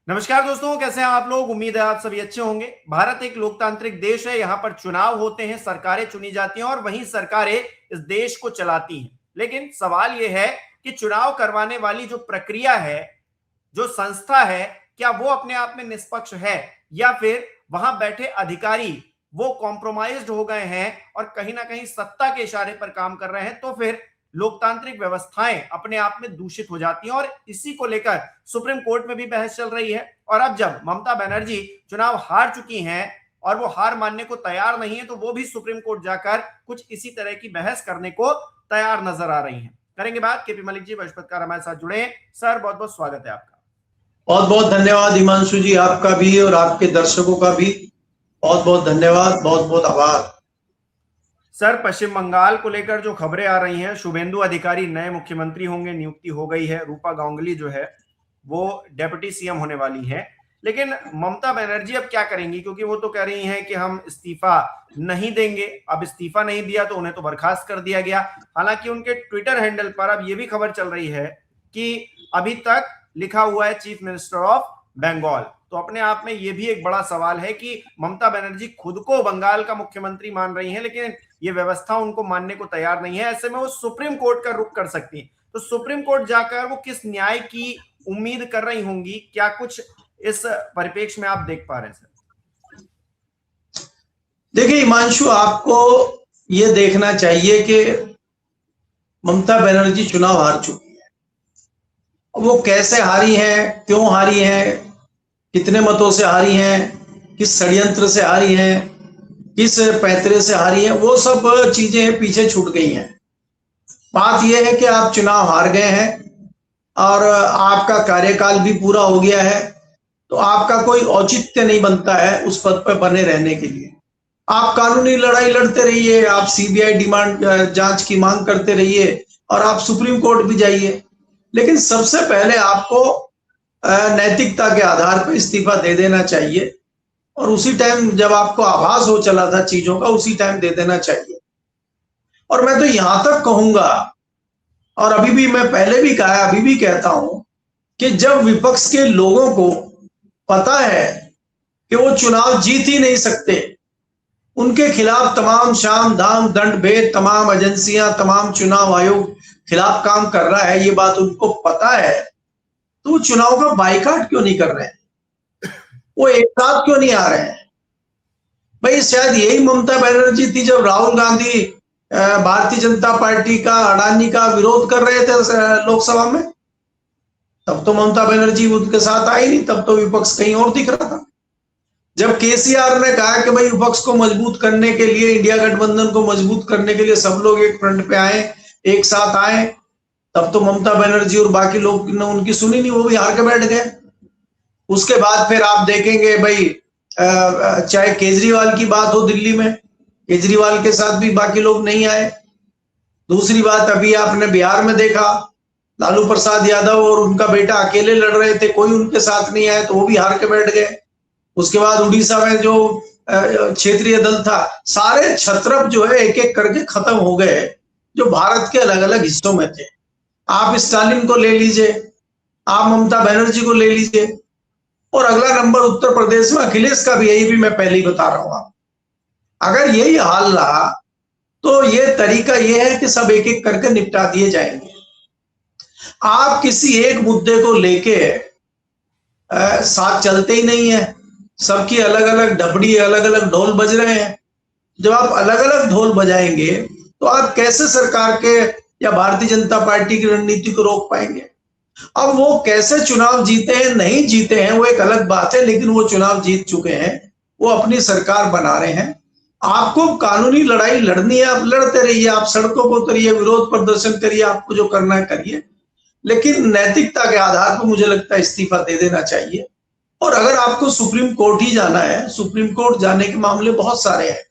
नमस्कार दोस्तों, कैसे हैं आप लोग। उम्मीद है आप सभी अच्छे होंगे। भारत एक लोकतांत्रिक देश है। यहाँ पर चुनाव होते हैं, सरकारें चुनी जाती हैं और वही सरकारें इस देश को चलाती हैं। लेकिन सवाल यह है कि चुनाव करवाने वाली जो प्रक्रिया है, जो संस्था है, क्या वो अपने आप में निष्पक्ष है या फिर वहां बैठे अधिकारी वो कॉम्प्रोमाइज्ड हो गए हैं और कहीं ना कहीं सत्ता के इशारे पर काम कर रहे हैं। तो फिर लोकतांत्रिक व्यवस्थाएं अपने आप में दूषित हो जाती हैं और इसी को लेकर सुप्रीम कोर्ट में भी बहस चल रही है। और अब जब ममता बनर्जी चुनाव हार चुकी हैं और वो हार मानने को तैयार नहीं है, तो वो भी सुप्रीम कोर्ट जाकर कुछ इसी तरह की बहस करने को तैयार नजर आ रही हैं। करेंगे बात। केपी मलिक जी बृहस्पतिवार हमारे साथ जुड़े हैं। सर, बहुत बहुत स्वागत है आपका। बहुत बहुत धन्यवाद हिमांशु जी, आपका भी और आपके दर्शकों का भी बहुत बहुत धन्यवाद, बहुत बहुत आभार। सर, पश्चिम बंगाल को लेकर जो खबरें आ रही हैं, शुभेंदु अधिकारी नए मुख्यमंत्री होंगे, नियुक्ति हो गई है। रूपा गांगुली जो है वो डेप्यूटी सीएम होने वाली है। लेकिन ममता बनर्जी अब क्या करेंगी, क्योंकि वो तो कह रही हैं कि हम इस्तीफा नहीं देंगे। अब इस्तीफा नहीं दिया तो उन्हें तो बर्खास्त कर दिया गया। हालांकि उनके ट्विटर हैंडल पर अब ये भी खबर चल रही है कि अभी तक लिखा हुआ है चीफ मिनिस्टर ऑफ बंगाल। तो अपने आप में ये भी एक बड़ा सवाल है कि ममता बनर्जी खुद को बंगाल का मुख्यमंत्री मान रही हैं, लेकिन ये व्यवस्था उनको मानने को तैयार नहीं है। ऐसे में वो सुप्रीम कोर्ट का रुख कर सकती हैं। तो सुप्रीम कोर्ट जाकर वो किस न्याय की उम्मीद कर रही होंगी, क्या कुछ इस परिप्रेक्ष्य में आप देख पा रहे हैं सर? देखिए हिमांशु, आपको ये देखना चाहिए कि ममता बनर्जी चुनाव हार चुकी है। वो कैसे हारी है, क्यों हारी है, कितने मतों से हारी है, किस षड्यंत्र से हारी है, किस पैतरे से हारी है, वो सब चीजें पीछे छूट गई हैं। बात यह है कि आप चुनाव हार गए हैं और आपका कार्यकाल भी पूरा हो गया है, तो आपका कोई औचित्य नहीं बनता है उस पद पर बने रहने के लिए। आप कानूनी लड़ाई लड़ते रहिए, आप सीबीआई डिमांड जांच की मांग करते रहिए और आप सुप्रीम कोर्ट भी जाइए, लेकिन सबसे पहले आपको नैतिकता के आधार पर इस्तीफा दे देना चाहिए और उसी टाइम जब आपको आभास हो चला था चीजों का, उसी टाइम दे देना चाहिए। और मैं तो यहां तक कहूंगा, और अभी भी मैं पहले भी कहा, अभी भी कहता हूं कि जब विपक्ष के लोगों को पता है कि वो चुनाव जीत ही नहीं सकते, उनके खिलाफ तमाम शाम दाम दंड भेद, तमाम एजेंसियां, तमाम चुनाव आयोग खिलाफ काम कर रहा है, ये बात उनको पता है, तो चुनाव का बाइकाट क्यों नहीं कर रहे हैं? वो एक साथ क्यों नहीं आ रहे हैं? भाई शायद यही ममता बनर्जी थी जब राहुल गांधी भारतीय जनता पार्टी का, अडानी का विरोध कर रहे थे लोकसभा में। तब तो ममता बनर्जी उनके साथ आई नहीं, तब तो विपक्ष कहीं और दिख रहा था। जब केसीआर ने कहा कि भाई विपक्ष को मजबूत करने के लिए, इंडिया गठबंधन को मजबूत करने के लिए सब लोग एक फ्रंट पे आए, एक साथ आए, तब तो ममता बनर्जी और बाकी लोग ने उनकी सुनी नहीं, वो भी हार के बैठ गए। उसके बाद फिर आप देखेंगे भाई, चाहे केजरीवाल की बात हो दिल्ली में, केजरीवाल के साथ भी बाकी लोग नहीं आए। दूसरी बात, अभी आपने बिहार में देखा, लालू प्रसाद यादव और उनका बेटा अकेले लड़ रहे थे, कोई उनके साथ नहीं आए, तो वो भी हार के बैठ गए। उसके बाद उड़ीसा में जो क्षेत्रीय दल था, सारे छत्रप जो है एक एक करके खत्म हो गए, जो भारत के अलग अलग हिस्सों में थे। आप स्टालिन को ले लीजिए, आप ममता बनर्जी को ले लीजिए, और अगला नंबर उत्तर प्रदेश में अखिलेश का भी, यही भी मैं पहले ही बता रहा हूं। अगर यही हाल रहा तो ये तरीका ये है कि सब एक एक करके निपटा दिए जाएंगे। आप किसी एक मुद्दे को लेके साथ चलते ही नहीं है, सबकी अलग अलग डबड़ी, अलग अलग ढोल बज रहे हैं। जब आप अलग अलग ढोल बजाएंगे तो आप कैसे सरकार के या भारतीय जनता पार्टी की रणनीति को रोक पाएंगे? अब वो कैसे चुनाव जीते हैं, नहीं जीते हैं, वो एक अलग बात है, लेकिन वो चुनाव जीत चुके हैं, वो अपनी सरकार बना रहे हैं। आपको कानूनी लड़ाई लड़नी है, आप लड़ते रहिए, आप सड़कों पर उतरिए, विरोध प्रदर्शन करिए, आपको जो करना है करिए, लेकिन नैतिकता के आधार पर मुझे लगता है इस्तीफा दे देना चाहिए। और अगर आपको सुप्रीम कोर्ट ही जाना है, सुप्रीम कोर्ट जाने के मामले बहुत सारे हैं।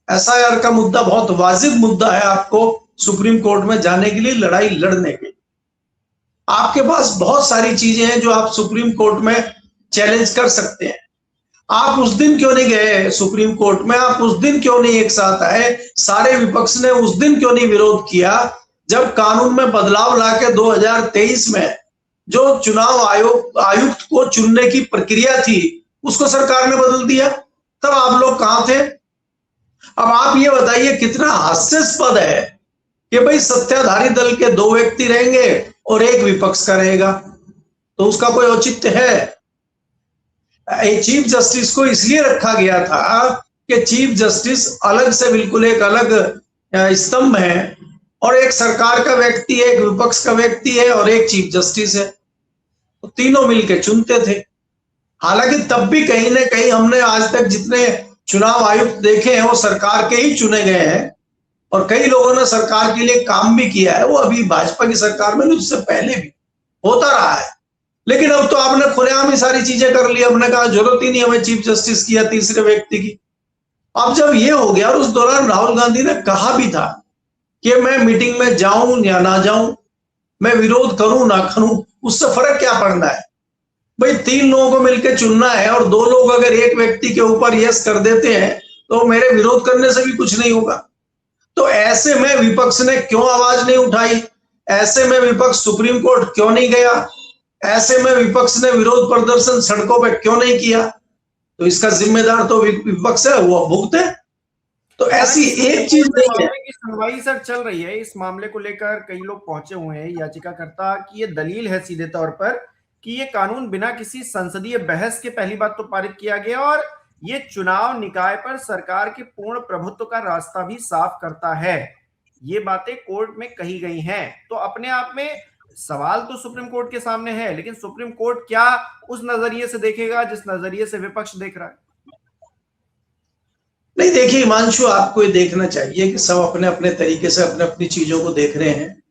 एसआईआर का मुद्दा बहुत वाजिब मुद्दा है, आपको सुप्रीम कोर्ट में जाने के लिए, लड़ाई लड़ने के लिए आपके पास बहुत सारी चीजें हैं जो आप सुप्रीम कोर्ट में चैलेंज कर सकते हैं। आप उस दिन क्यों नहीं गए सुप्रीम कोर्ट में? आप उस दिन क्यों नहीं एक साथ आए? सारे विपक्ष ने उस दिन क्यों नहीं विरोध किया जब कानून में बदलाव लाके 2023 में जो चुनाव आयुक्त को चुनने की प्रक्रिया थी उसको सरकार ने बदल दिया। तब आप लोग कहां थे? अब आप ये बताइए कितना हास्यास्पद है कि भाई सत्ताधारी दल के 2 व्यक्ति रहेंगे और एक विपक्ष का रहेगा, तो उसका कोई औचित्य है? चीफ जस्टिस को इसलिए रखा गया था कि चीफ जस्टिस अलग से बिल्कुल एक अलग स्तंभ है, और एक सरकार का व्यक्ति है, एक विपक्ष का व्यक्ति है और एक चीफ जस्टिस है, तो तीनों मिलके चुनते थे। हालांकि तब भी कहीं ना कहीं हमने आज तक जितने चुनाव आयुक्त देखे हैं वो सरकार के ही चुने गए हैं, और कई लोगों ने सरकार के लिए काम भी किया है, वो अभी भाजपा की सरकार में, उससे पहले भी होता रहा है। लेकिन अब तो आपने खुलेआम ही सारी चीजें कर ली, हमने कहा जरूरत ही नहीं हमें चीफ जस्टिस की या तीसरे व्यक्ति की। अब जब ये हो गया, और उस दौरान राहुल गांधी ने कहा भी था कि मैं मीटिंग में जाऊं या ना जाऊं, मैं विरोध करूं ना करूं, उससे फर्क क्या पड़ना है भाई? 3 लोगों को मिलकर चुनना है, और 2 लोग अगर एक व्यक्ति के ऊपर यस कर देते हैं तो मेरे विरोध करने से भी कुछ नहीं होगा। तो ऐसे में विपक्ष ने क्यों आवाज नहीं उठाई? ऐसे में विपक्ष सुप्रीम कोर्ट क्यों नहीं गया? ऐसे में विपक्ष ने विरोध प्रदर्शन सड़कों पर क्यों नहीं किया? तो इसका जिम्मेदार तो विपक्ष है, वो भुगते। तो ऐसी एक चीज नहीं है। की सुनवाई सर चल रही है, इस मामले को लेकर कई लोग पहुंचे हुए हैं याचिकाकर्ता की ये दलील है सीधे तौर पर कि ये कानून बिना किसी संसदीय बहस के पहली बात तो पारित किया गया, और ये चुनाव निकाय पर सरकार के पूर्ण प्रभुत्व का रास्ता भी साफ करता है। ये बातें कोर्ट में कही गई हैं, तो अपने आप में सवाल तो सुप्रीम कोर्ट के सामने है, लेकिन सुप्रीम कोर्ट क्या उस नजरिए से देखेगा जिस नजरिए से विपक्ष देख रहा है? नहीं, देखिए हिमांशु, आपको ये देखना चाहिए कि सब अपने अपने तरीके से अपने अपनी चीजों को देख रहे हैं।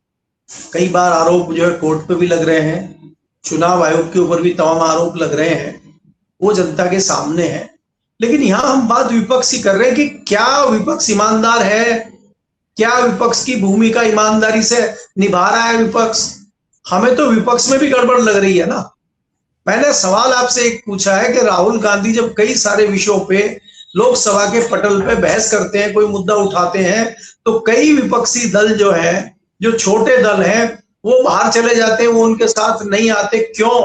कई बार आरोप जो है कोर्ट पे भी लग रहे हैं, चुनाव आयोग के ऊपर भी तमाम आरोप लग रहे हैं, वो जनता के सामने है। लेकिन यहाँ हम बात विपक्ष की कर रहे हैं कि क्या विपक्ष ईमानदार है? क्या विपक्ष की भूमिका ईमानदारी से निभा रहा है विपक्ष? हमें तो विपक्ष में भी गड़बड़ लग रही है ना। मैंने सवाल आपसे एक पूछा है कि राहुल गांधी जब कई सारे विषयों पे लोकसभा के पटल पे बहस करते हैं, कोई मुद्दा उठाते हैं, तो कई विपक्षी दल जो है, जो छोटे दल हैं, वो बाहर चले जाते हैं, वो उनके साथ नहीं आते। क्यों?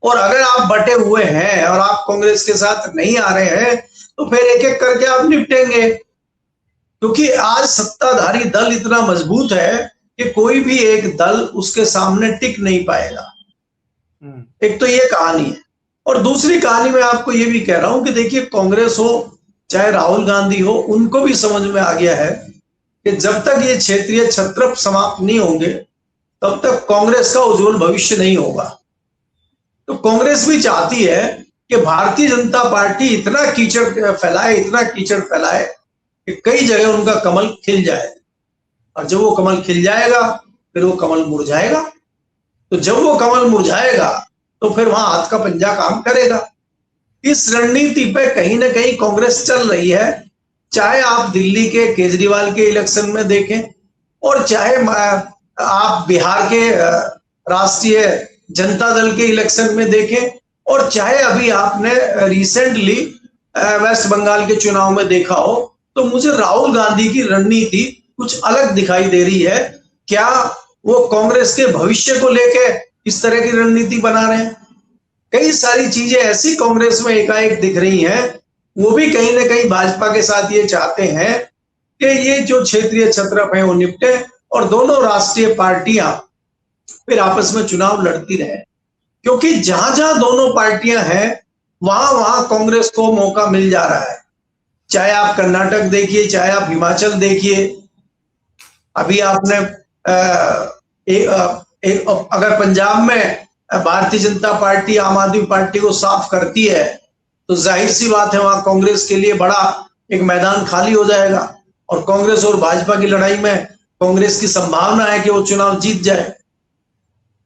और अगर आप बटे हुए हैं और आप कांग्रेस के साथ नहीं आ रहे हैं तो फिर एक एक करके आप निपटेंगे, क्योंकि आज सत्ताधारी दल इतना मजबूत है कि कोई भी एक दल उसके सामने टिक नहीं पाएगा। एक तो ये कहानी है, और दूसरी कहानी मैं आपको ये भी कह रहा हूं कि देखिए, कांग्रेस हो चाहे राहुल गांधी हो, उनको भी समझ में आ गया है कि जब तक ये क्षेत्रीय छत्रप समाप्त नहीं होंगे तब तक कांग्रेस का उज्जवल भविष्य नहीं होगा। तो कांग्रेस भी चाहती है कि भारतीय जनता पार्टी इतना कीचड़ फैलाए कि कई जगह उनका कमल खिल जाए, और जब वो कमल खिल जाएगा फिर वो कमल मुरझाएगा। तो जब वो कमल मुरझाएगा तो फिर वहां हाथ का पंजा काम करेगा। इस रणनीति पे कहीं ना कहीं कांग्रेस चल रही है, चाहे आप दिल्ली के केजरीवाल के इलेक्शन में देखें, और चाहे आप बिहार के राष्ट्रीय जनता दल के इलेक्शन में देखें, और चाहे अभी आपने रिसेंटली वेस्ट बंगाल के चुनाव में देखा हो। तो मुझे राहुल गांधी की रणनीति कुछ अलग दिखाई दे रही है। क्या वो कांग्रेस के भविष्य को लेके इस तरह की रणनीति बना रहे हैं? कई सारी चीजें ऐसी कांग्रेस में एकाएक दिख रही हैं, वो भी कहीं ना कहीं भाजपा के साथ ये चाहते हैं कि ये जो क्षेत्रीय छत्रप है वो निपटे, और दोनों राष्ट्रीय पार्टियां फिर आपस में चुनाव लड़ती रहे। क्योंकि जहां जहां दोनों पार्टियां हैं वहां वहां कांग्रेस को मौका मिल जा रहा है। चाहे आप कर्नाटक देखिए, चाहे आप हिमाचल देखिए। अभी आपने अगर पंजाब में भारतीय जनता पार्टी आम आदमी पार्टी को साफ करती है तो जाहिर सी बात है वहां कांग्रेस के लिए बड़ा एक मैदान खाली हो जाएगा, और कांग्रेस और भाजपा की लड़ाई में कांग्रेस की संभावना है कि वो चुनाव जीत जाए।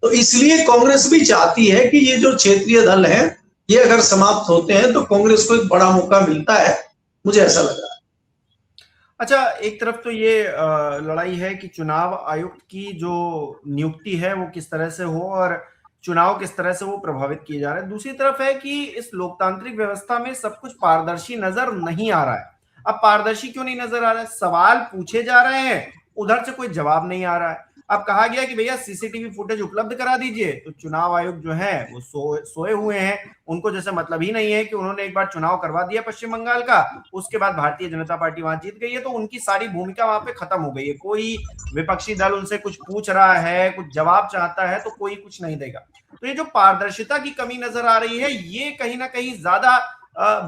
तो इसलिए कांग्रेस भी चाहती है कि ये जो क्षेत्रीय दल हैं ये अगर समाप्त होते हैं तो कांग्रेस को एक बड़ा मौका मिलता है, मुझे ऐसा लग रहा है। अच्छा, एक तरफ तो ये लड़ाई है कि चुनाव आयुक्त की जो नियुक्ति है वो किस तरह से हो और चुनाव किस तरह से वो प्रभावित किए जा रहे हैं। दूसरी तरफ है कि इस लोकतांत्रिक व्यवस्था में सब कुछ पारदर्शी नजर नहीं आ रहा है। अब पारदर्शी क्यों नहीं नजर आ रहा है? सवाल पूछे जा रहे हैं, उधर से कोई जवाब नहीं आ रहा है। अब कहा गया कि भैया सीसीटीवी फुटेज उपलब्ध करा दीजिए, तो चुनाव आयोग जो है वो सोए हुए हैं। उनको जैसे मतलब ही नहीं है कि उन्होंने एक बार चुनाव करवा दिया पश्चिम बंगाल का, उसके बाद भारतीय जनता पार्टी वहां जीत गई है, तो उनकी सारी भूमिका वहां पे खत्म हो गई है। कोई विपक्षी दल उनसे कुछ पूछ रहा है, कुछ जवाब चाहता है, तो कोई कुछ नहीं देगा। तो ये जो पारदर्शिता की कमी नजर आ रही है, ये कहीं ना कहीं ज्यादा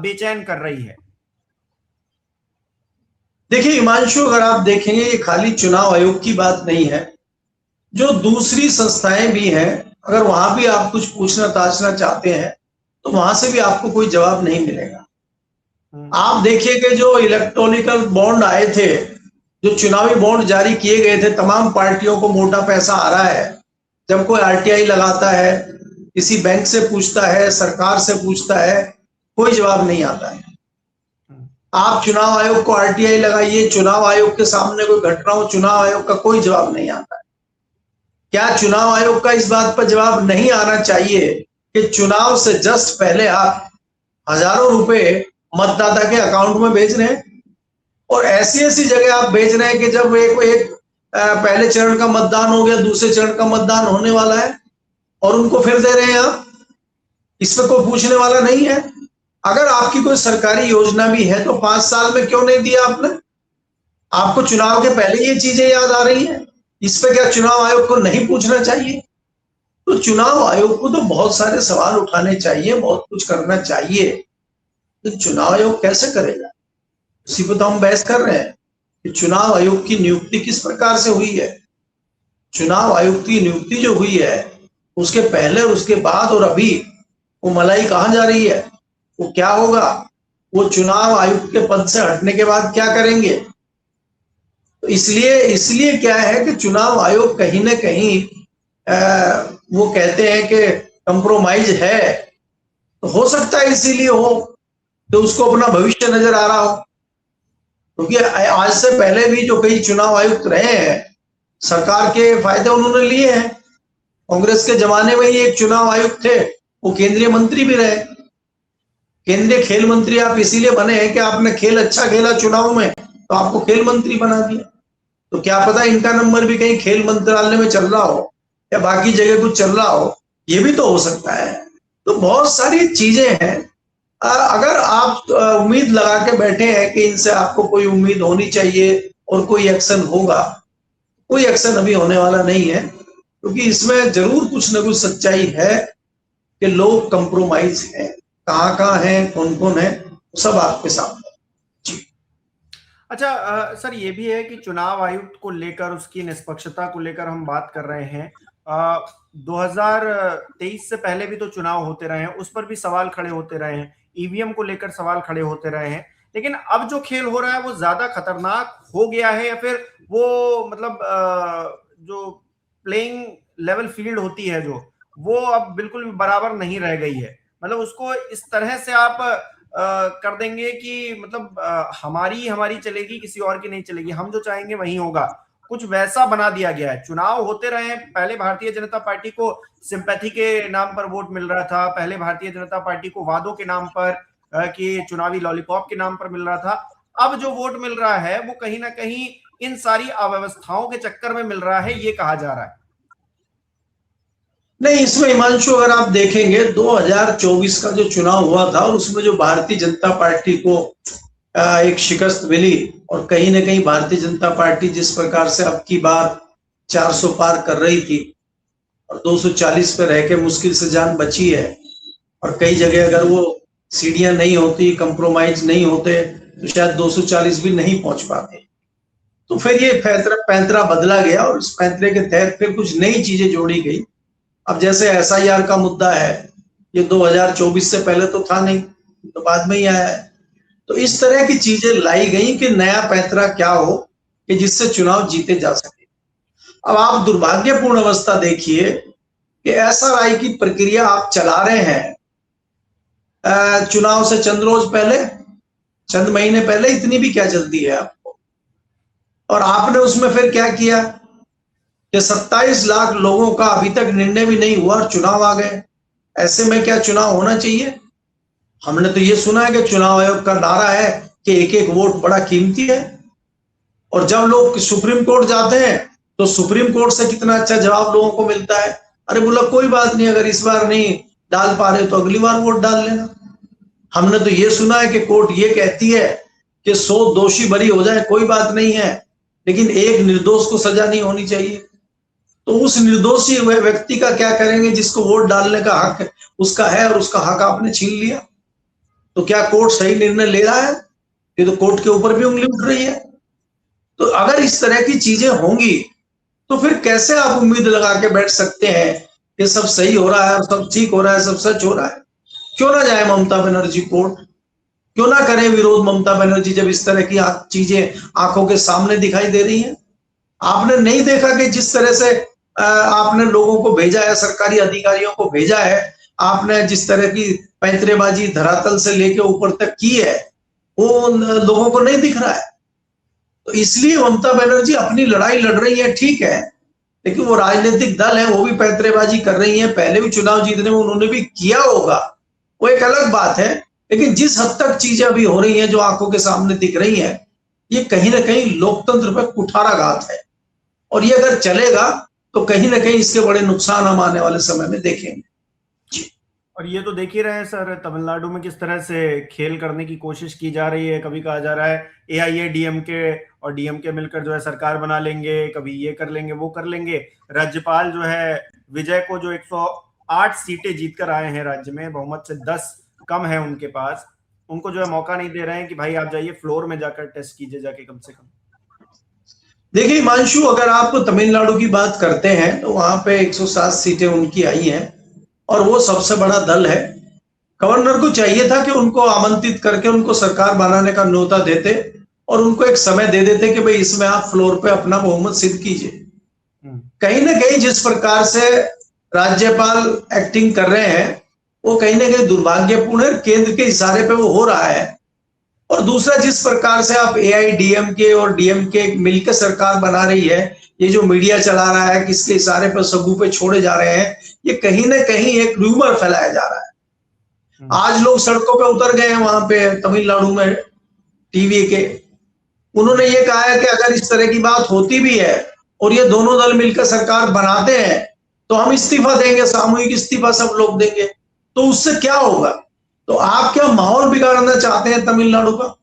बेचैन कर रही है। देखिए हिमांशु, अगर आप देखेंगे ये खाली चुनाव आयोग की बात नहीं है, जो दूसरी संस्थाएं भी हैं, अगर वहां भी आप कुछ पूछना ताछना चाहते हैं तो वहां से भी आपको कोई जवाब नहीं मिलेगा। आप देखिए कि जो इलेक्ट्रॉनिकल बॉन्ड आए थे, जो चुनावी बॉन्ड जारी किए गए थे, तमाम पार्टियों को मोटा पैसा आ रहा है। जब कोई आरटीआई लगाता है, किसी बैंक से पूछता है, सरकार से पूछता है, कोई जवाब नहीं आता है। आप चुनाव आयोग को आरटीआई लगाइए, चुनाव आयोग के सामने कोई घटना हो, चुनाव आयोग का कोई जवाब नहीं आता है। क्या चुनाव आयोग का इस बात पर जवाब नहीं आना चाहिए कि चुनाव से जस्ट पहले आप हजारों रुपए मतदाता के अकाउंट में भेज रहे हैं, और ऐसी ऐसी जगह आप भेज रहे हैं कि जब एक पहले चरण का मतदान हो गया, दूसरे चरण का मतदान होने वाला है, और उनको फिर दे रहे हैं आप। इस पर कोई पूछने वाला नहीं है। अगर आपकी कोई सरकारी योजना भी है तो 5 साल में क्यों नहीं दिया आपने? आपको चुनाव के पहले ये चीजें याद आ रही हैं, इस पे क्या चुनाव आयोग को नहीं पूछना चाहिए? तो चुनाव आयोग को तो बहुत सारे सवाल उठाने चाहिए, बहुत कुछ करना चाहिए। तो चुनाव आयोग कैसे करेगा, इसी पर तो हम बहस कर रहे हैं कि चुनाव आयोग की नियुक्ति किस प्रकार से हुई है। चुनाव आयोग की नियुक्ति जो हुई है, उसके पहले और उसके बाद और अभी वो मलाई कहां जा रही है, वो क्या होगा, वो चुनाव आयुक्त के पद से हटने के बाद क्या करेंगे। तो इसलिए क्या है कि चुनाव आयोग कहीं ना कहीं वो कहते हैं कि कंप्रोमाइज है, तो हो सकता है इसीलिए हो तो उसको अपना भविष्य नजर आ रहा हो। क्योंकि आज से पहले भी जो कई चुनाव आयुक्त रहे हैं, सरकार के फायदे उन्होंने लिए हैं। कांग्रेस के जमाने में ही एक चुनाव आयुक्त थे, वो केंद्रीय मंत्री भी रहे। केंद्रीय खेल मंत्री आप इसीलिए बने हैं कि आपने खेल अच्छा खेला चुनाव में, तो आपको खेल मंत्री बना दिया। तो क्या पता इनका नंबर भी कहीं खेल मंत्रालय में चल रहा हो या बाकी जगह कुछ चल रहा हो, ये भी तो हो सकता है। तो बहुत सारी चीजें हैं। अगर आप उम्मीद लगा के बैठे हैं कि इनसे आपको कोई उम्मीद होनी चाहिए और कोई एक्शन होगा, कोई एक्शन अभी होने वाला नहीं है, क्योंकि इसमें जरूर कुछ ना कुछ सच्चाई है कि लोग कंप्रोमाइज हैं। कहाँ है, कौन कौन है, सब आपके सामने। अच्छा सर, ये भी है कि चुनाव आयुक्त को लेकर, उसकी निष्पक्षता को लेकर हम बात कर रहे हैं। 2023 से पहले भी तो चुनाव होते रहे हैं, उस पर भी सवाल खड़े होते रहे हैं, ईवीएम को लेकर सवाल खड़े होते रहे हैं। लेकिन अब जो खेल हो रहा है वो ज्यादा खतरनाक हो गया है, या फिर वो मतलब जो प्लेइंग लेवल फील्ड होती है जो, वो अब बिल्कुल भी बराबर नहीं रह गई है। मतलब उसको इस तरह से आप कर देंगे कि मतलब हमारी चलेगी, किसी और की नहीं चलेगी, हम जो चाहेंगे वही होगा, कुछ वैसा बना दिया गया है। चुनाव होते रहे, पहले भारतीय जनता पार्टी को सिंपैथी के नाम पर वोट मिल रहा था, पहले भारतीय जनता पार्टी को वादों के नाम पर कि चुनावी लॉलीपॉप के नाम पर मिल रहा था। अब जो वोट मिल रहा है वो कहीं ना कहीं इन सारी अव्यवस्थाओं के चक्कर में मिल रहा है, ये कहा जा रहा है। नहीं, इसमें हिमांशु अगर आप देखेंगे 2024 का जो चुनाव हुआ था और उसमें जो भारतीय जनता पार्टी को एक शिकस्त मिली, और कहीं ना कहीं भारतीय जनता पार्टी जिस प्रकार से अब की बार 400 पार कर रही थी और 240 पे रह के मुश्किल से जान बची है, और कई जगह अगर वो सीढ़ियां नहीं होती, कंप्रोमाइज नहीं होते, तो शायद 240 भी नहीं पहुंच पाते। तो फिर ये पैंतरा बदला गया और उस पैंतरे के तहत फिर कुछ नई चीजें जोड़ी गई। अब जैसे एसआईआर का मुद्दा है, ये 2024 से पहले तो था नहीं, तो बाद में ही आया है। तो इस तरह की चीजें लाई गई कि नया पैंतरा क्या हो कि जिससे चुनाव जीते जा सके। अब आप दुर्भाग्यपूर्ण अवस्था देखिए कि एसआरआई की प्रक्रिया आप चला रहे हैं चुनाव से चंद रोज पहले, चंद महीने पहले, इतनी भी क्या जल्दी है आपको। और आपने उसमें फिर क्या किया कि 27 लाख लोगों का अभी तक निर्णय भी नहीं हुआ और चुनाव आ गए। ऐसे में क्या चुनाव होना चाहिए? हमने तो ये सुना है कि चुनाव आयोग का नारा है कि एक एक वोट बड़ा कीमती है, और जब लोग सुप्रीम कोर्ट जाते हैं तो सुप्रीम कोर्ट से कितना अच्छा जवाब लोगों को मिलता है, अरे बोला कोई बात नहीं, अगर इस बार नहीं डाल पा रहे तो अगली बार वोट डाल लेना। हमने तो ये सुना है कि कोर्ट ये कहती है कि 100 दोषी बरी हो जाए कोई बात नहीं है, लेकिन एक निर्दोष को सजा नहीं होनी चाहिए। तो उस निर्दोषी व्यक्ति का क्या करेंगे जिसको वोट डालने का हक उसका है और उसका हक आपने छीन लिया? तो क्या कोर्ट सही निर्णय ले रहा है? ये तो कोर्ट के ऊपर भी उंगली उठ रही है। तो अगर इस तरह की चीजें होंगी तो फिर कैसे आप उम्मीद लगा के बैठ सकते हैं कि सब सही हो रहा है, सब ठीक हो रहा है, सब सच हो रहा है? क्यों ना जाए ममता बनर्जी कोर्ट, क्यों ना करें विरोध ममता बनर्जी, जब इस तरह की चीजें आंखों के सामने दिखाई दे रही हैं? आपने नहीं देखा कि जिस तरह से आपने लोगों को भेजा है, सरकारी अधिकारियों को भेजा है, आपने जिस तरह की पैंतरेबाजी धरातल से लेके ऊपर तक की है, वो लोगों को नहीं दिख रहा है। तो इसलिए ममता बनर्जी अपनी लड़ाई लड़ रही है, ठीक है, लेकिन वो राजनीतिक दल है, वो भी पैंतरेबाजी कर रही है। पहले भी चुनाव जीतने में उन्होंने भी किया होगा, वो एक अलग बात है, लेकिन जिस हद तक चीजें अभी हो रही हैं, जो आंखों के सामने दिख रही हैं, ये कहीं ना कहीं लोकतंत्र पर कुठाराघात है। और ये अगर चलेगा तो कहीं ना कहीं इसके बड़े नुकसान हम आने वाले समय में देखेंगे। और ये तो देख ही रहे हैं सर, तमिलनाडु में किस तरह से खेल करने की कोशिश की जा रही है। कभी कहा जा रहा है AIADMK और DMK मिलकर जो है सरकार बना लेंगे, कभी ये कर लेंगे, वो कर लेंगे। राज्यपाल जो है विजय को, जो 108 सीटें जीतकर आए हैं राज्य में, बहुमत से 10 कम है उनके पास, उनको जो है मौका नहीं दे रहे हैं कि भाई आप जाइए फ्लोर में जाकर टेस्ट कीजिए जाके कम से कम। देखिए हिमांशु, अगर आप तमिलनाडु की बात करते हैं तो वहां पे 107 सीटें उनकी आई हैं और वो सबसे बड़ा दल है। गवर्नर को चाहिए था कि उनको आमंत्रित करके उनको सरकार बनाने का न्योता देते और उनको एक समय दे देते कि भाई इसमें आप फ्लोर पे अपना बहुमत सिद्ध कीजिए। कहीं ना कहीं जिस प्रकार से राज्यपाल एक्टिंग कर रहे हैं वो कहीं ना कहीं दुर्भाग्यपूर्ण है, केंद्र के इशारे पे वो हो रहा है। और दूसरा, जिस प्रकार से आप AIADMK और DMK मिलकर सरकार बना रही है, ये जो मीडिया चला रहा है किसके इशारे पर सगू पे छोड़े जा रहे हैं, ये कहीं ना कहीं एक रूमर फैलाया जा रहा है। आज लोग सड़कों पे उतर गए हैं वहां पे तमिलनाडु में, टीवी के, उन्होंने ये कहा है कि अगर इस तरह की बात होती भी है और ये दोनों दल मिलकर सरकार बनाते हैं तो हम इस्तीफा देंगे, सामूहिक इस्तीफा सब लोग देंगे। तो उससे क्या होगा? तो आप क्या माहौल बिगाड़ना चाहते हैं तमिलनाडु का?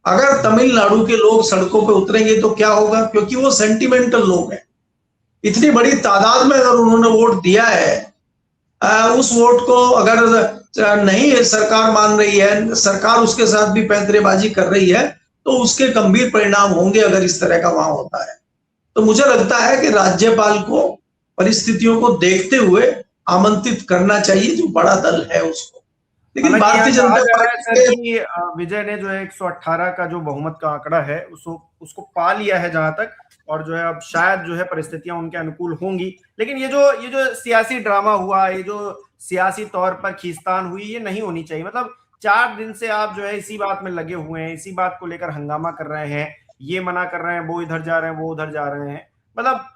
अगर तमिलनाडु के लोग सड़कों पे उतरेंगे तो क्या होगा? क्योंकि वो सेंटिमेंटल लोग हैं, इतनी बड़ी तादाद में अगर उन्होंने वोट दिया है, उस वोट को अगर नहीं सरकार मान रही है, सरकार उसके साथ भी पैंतरेबाजी कर रही है, तो उसके गंभीर परिणाम होंगे अगर इस तरह का वहां होता है। तो मुझे लगता है कि राज्यपाल को परिस्थितियों को देखते हुए आमंत्रित करना चाहिए, जो बड़ा दल है उसको। लेकिन भारतीय जनता पार्टी की विजय ने जो है 118 का जो बहुमत का आंकड़ा है उसको पा लिया है जहां तक, और जो है अब शायद जो है परिस्थितियां उनके अनुकूल होंगी। लेकिन ये जो सियासी ड्रामा हुआ, ये जो सियासी तौर पर खींचतान हुई, ये नहीं होनी चाहिए। मतलब 4 दिन से आप जो है इसी बात में लगे हुए हैं, इसी बात को लेकर हंगामा कर रहे हैं, ये मना कर रहे हैं, वो इधर जा रहे हैं, वो उधर जा रहे हैं। मतलब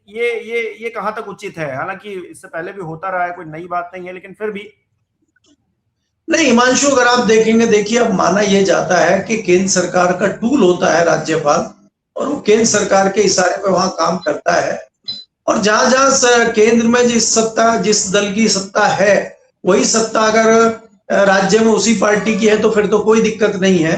ये कहां तक उचित है? हालांकि इससे पहले भी होता रहा है, कोई नई बात नहीं है, लेकिन फिर भी नहीं। हिमांशु, अगर आप देखेंगे, देखिए अब माना यह जाता है कि केंद्र सरकार का टूल होता है राज्यपाल, और वो केंद्र सरकार के इशारे पे वहां काम करता है। और जहां जहां केंद्र में जिस दल की सत्ता है, वही सत्ता अगर राज्य में उसी पार्टी की है तो फिर तो कोई दिक्कत नहीं है।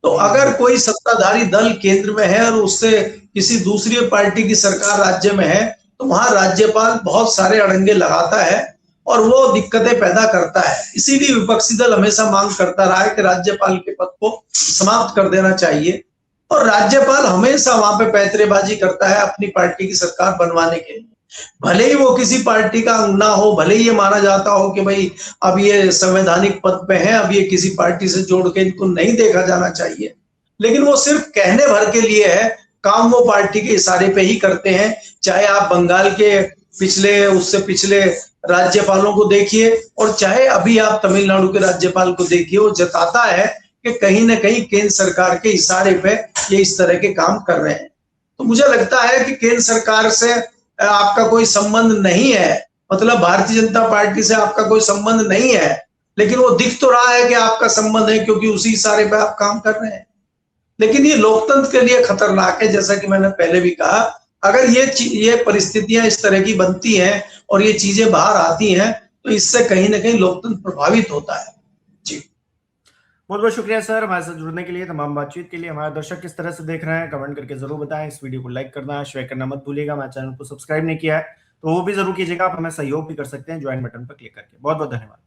तो अगर कोई सत्ताधारी दल केंद्र में है और उससे किसी दूसरी पार्टी की सरकार राज्य में है, तो वहां राज्यपाल बहुत सारे अड़ंगे लगाता है और वो दिक्कतें पैदा करता है। इसीलिए विपक्षी दल हमेशा मांग करता रहा है कि राज्यपाल के पद को समाप्त कर देना चाहिए। और राज्यपाल हमेशा वहां पे पैंतरेबाजी करता है अपनी पार्टी की सरकार बनवाने के लिए, भले ही वो किसी पार्टी का अंग ना हो, भले ही ये माना जाता हो कि भाई अब ये संवैधानिक पद पे हैं, अब ये किसी पार्टी से जोड़ के इनको नहीं देखा जाना चाहिए, लेकिन वो सिर्फ कहने भर के लिए है, काम वो पार्टी के इशारे पे ही करते हैं। चाहे आप बंगाल के उससे पिछले राज्यपालों को देखिए और चाहे अभी आप तमिलनाडु के राज्यपाल को देखिए, वो जताता है कि कहीं ना कहीं केंद्र सरकार के इशारे पे ये इस तरह के काम कर रहे हैं। तो मुझे लगता है कि केंद्र सरकार से आपका कोई संबंध नहीं है, मतलब भारतीय जनता पार्टी से आपका कोई संबंध नहीं है, लेकिन वो दिख तो रहा है कि आपका संबंध है, क्योंकि उसी इशारे पे आप काम कर रहे हैं। लेकिन ये लोकतंत्र के लिए खतरनाक है। जैसा कि मैंने पहले भी कहा, अगर ये परिस्थितियां इस तरह की बनती हैं और ये चीजें बाहर आती हैं तो इससे कहीं ना कहीं लोकतंत्र प्रभावित होता है। जी बहुत बहुत शुक्रिया सर हमारे साथ जुड़ने के लिए, तमाम बातचीत के लिए। हमारे दर्शक किस तरह से देख रहे हैं कमेंट करके जरूर बताएं। इस वीडियो को लाइक करना, शेयर करना मत भूलिएगा। हमारे चैनल को सब्सक्राइब नहीं किया है तो वो भी जरूर कीजिएगा। आप हमें सहयोग भी कर सकते हैं ज्वाइन बटन पर क्लिक करके। बहुत बहुत धन्यवाद।